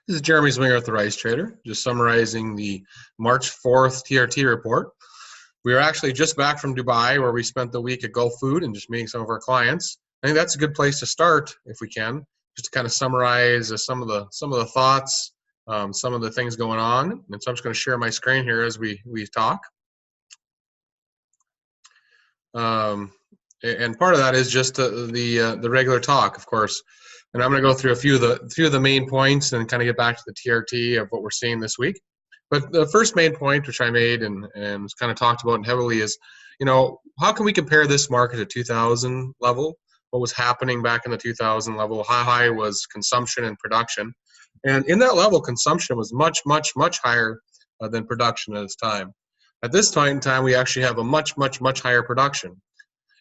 This is Jeremy Zwinger with the Rice Trader, just summarizing the March 4th TRT report. We are actually just back from Dubai, where we spent the week at Gulf Food and just meeting some of our clients. I think that's a good place to start, if we can, just to kind of summarize some of the thoughts, some of the things going on. And so I'm just going to share my screen here as we talk. And part of that is just the regular talk, of course. And I'm going to go through a few of the main points and kind of get back to the TRT of what we're seeing this week. But the first main point, which I made and was kind of talked about heavily, is, how can we compare this market to 2000 level? What was happening back in the 2000 level? How high was consumption and production? And in that level, consumption was much, much, much higher than production at this time. At this point in time, we actually have a much, much, much higher production.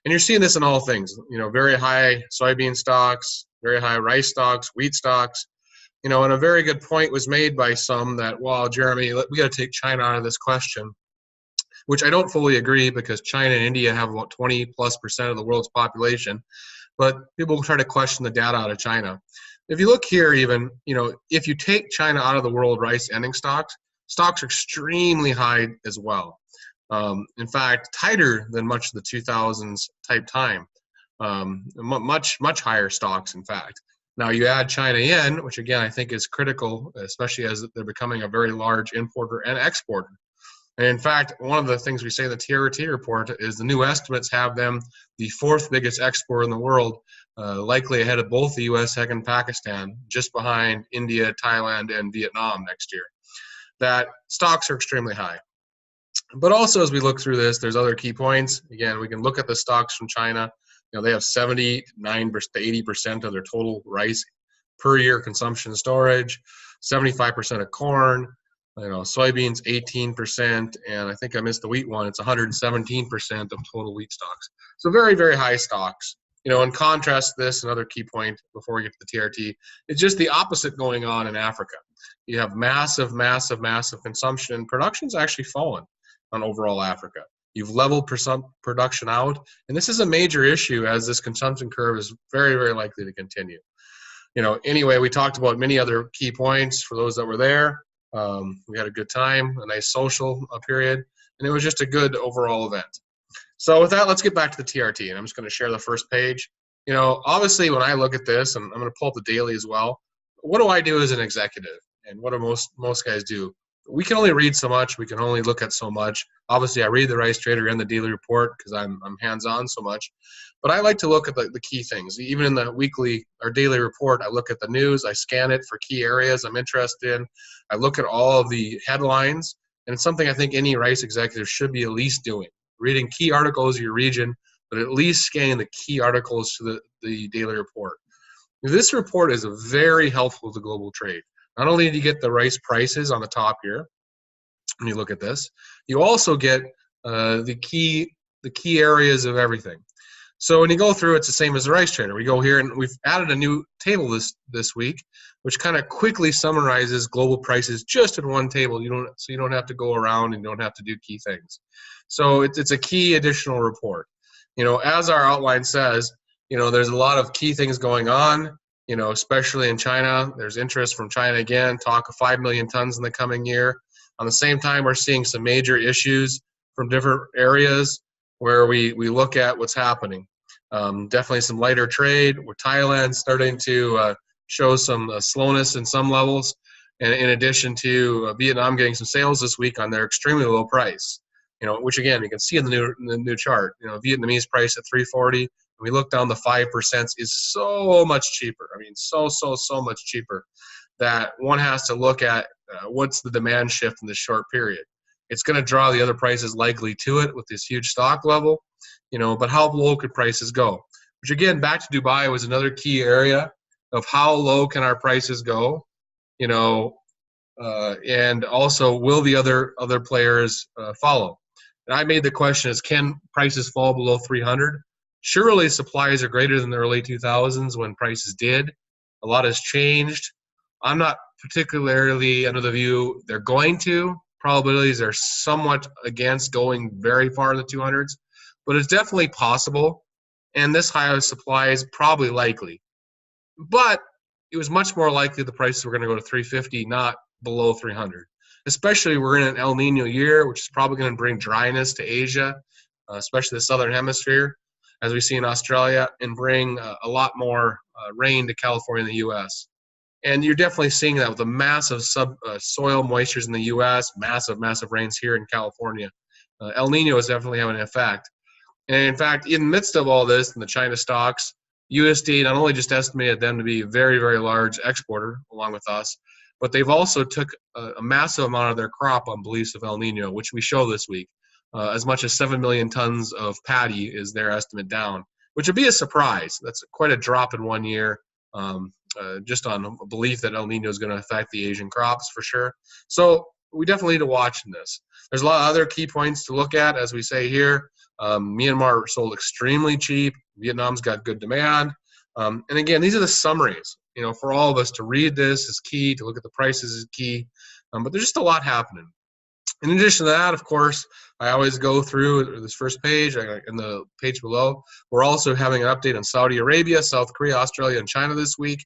And you're seeing this in all things, very high soybean stocks, very high rice stocks, wheat stocks. And a very good point was made by some that, well, Jeremy, we got to take China out of this question, which I don't fully agree, because China and India have about 20+% of the world's population. But people try to question the data out of China. If you look here, even, if you take China out of the world rice ending stocks are extremely high as well. In fact, tighter than much of the 2000s type time. Much, much higher stocks, in fact. Now you add China in, which again I think is critical, especially as they're becoming a very large importer and exporter. And in fact, one of the things we say in the TRT report is the new estimates have them the 4th biggest exporter in the world, likely ahead of both the US and Pakistan, just behind India, Thailand, and Vietnam next year. That stocks are extremely high. But also, as we look through this, there's other key points. Again, we can look at the stocks from China. They have 79% to 80% of their total rice per year consumption storage, 75% of corn, soybeans 18%, and I think I missed the wheat one. It's 117% of total wheat stocks. So very, very high stocks. In contrast to this, another key point before we get to the TRT, it's just the opposite going on in Africa. You have massive, massive, massive consumption, and production's actually fallen on overall Africa. You've leveled production out, and this is a major issue as this consumption curve is very, very likely to continue. Anyway, we talked about many other key points for those that were there. We had a good time, a nice social period, and it was just a good overall event. So with that, let's get back to the TRT, and I'm just going to share the first page. Obviously, when I look at this, and I'm going to pull up the daily as well, what do I do as an executive, and what do most guys do? We can only read so much. We can only look at so much. Obviously, I read the Rice Trader and the daily report because I'm hands-on so much. But I like to look at the key things. Even in the weekly or daily report, I look at the news. I scan it for key areas I'm interested in. I look at all of the headlines. And it's something I think any rice executive should be at least doing. Reading key articles of your region, but at least scanning the key articles to the daily report. This report is very helpful to global trade. Not only do you get the rice prices on the top here, when you look at this, you also get the key areas of everything. So when you go through, it's the same as the Rice Trader. We go here, and we've added a new table this week, which kind of quickly summarizes global prices just in one table. You don't have to go around and you don't have to do key things. So it's a key additional report. As our outline says, there's a lot of key things going on. Especially in China. There's interest from China again, talk of 5 million tons in the coming year. On the same time, we're seeing some major issues from different areas where we look at what's happening. Definitely some lighter trade, where Thailand's starting to show some slowness in some levels, and in addition to Vietnam getting some sales this week on their extremely low price. Which again, you can see in the new chart. Vietnamese price at 340. We look down, the 5% is so much cheaper. I mean, so much cheaper that one has to look at what's the demand shift in this short period. It's going to draw the other prices likely to it with this huge stock level, but how low could prices go? Which again, back to Dubai was another key area of how low can our prices go, and also will the other players follow? And I made the question is, can prices fall below 300? Surely supplies are greater than the early 2000s when prices did. A lot has changed. I'm not particularly under the view they're going to. Probabilities are somewhat against going very far in the 200s, but it's definitely possible, and this high supply is probably likely. But it was much more likely the prices were going to go to 350, not below 300. Especially we're in an El Nino year, which is probably going to bring dryness to Asia, especially the southern hemisphere, as we see in Australia, and bring a lot more rain to California and the U.S. And you're definitely seeing that with the massive soil moistures in the U.S., massive rains here in California. El Nino is definitely having an effect. And in fact, in the midst of all this, in the China stocks, USDA not only just estimated them to be a very, very large exporter along with us, but they've also took a massive amount of their crop on beliefs of El Nino, which we show this week. As much as 7 million tons of paddy is their estimate down, which would be a surprise. That's quite a drop in 1 year, just on a belief that El Nino is going to affect the Asian crops for sure. So we definitely need to watch this. There's a lot of other key points to look at, as we say here. Myanmar sold extremely cheap. Vietnam's got good demand. And again, these are the summaries. You know, for all of us to read this is key, to look at the prices is key. But there's just a lot happening. In addition to that, of course, I always go through this first page and the page below. We're also having an update on Saudi Arabia, South Korea, Australia, and China this week.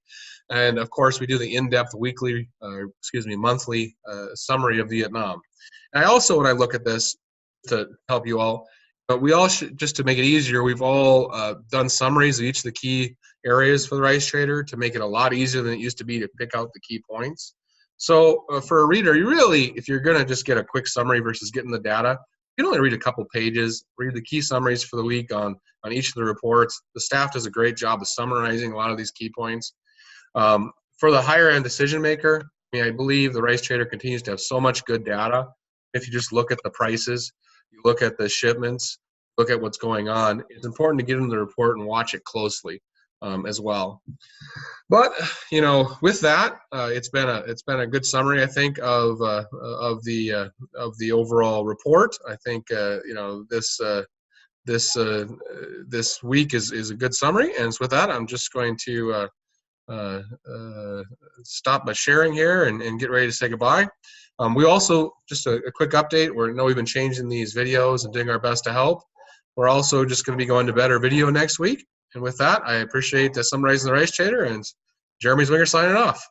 And of course, we do the in-depth monthly summary of Vietnam. And I also, when I look at this, to help you all, but we all should, just to make it easier, we've all done summaries of each of the key areas for the rice trader to make it a lot easier than it used to be to pick out the key points. So for a reader, you really, if you're going to just get a quick summary versus getting the data, you can only read a couple pages, read the key summaries for the week on each of the reports. The staff does a great job of summarizing a lot of these key points. For the higher end decision maker, I mean, I believe the rice trader continues to have so much good data. If you just look at the prices, you look at the shipments, look at what's going on, it's important to get into the report and watch it closely as well. But you know, with that, it's been a good summary, I think, of the overall report. I think you know, this week is a good summary, and with that, I'm just going to stop my sharing here and get ready to say goodbye. We also, just a quick update, we know we've been changing these videos and doing our best to help. We're also just going to be going to better video next week. And with that, I appreciate summarizing the rice trader, and Jeremy Zwinger signing off.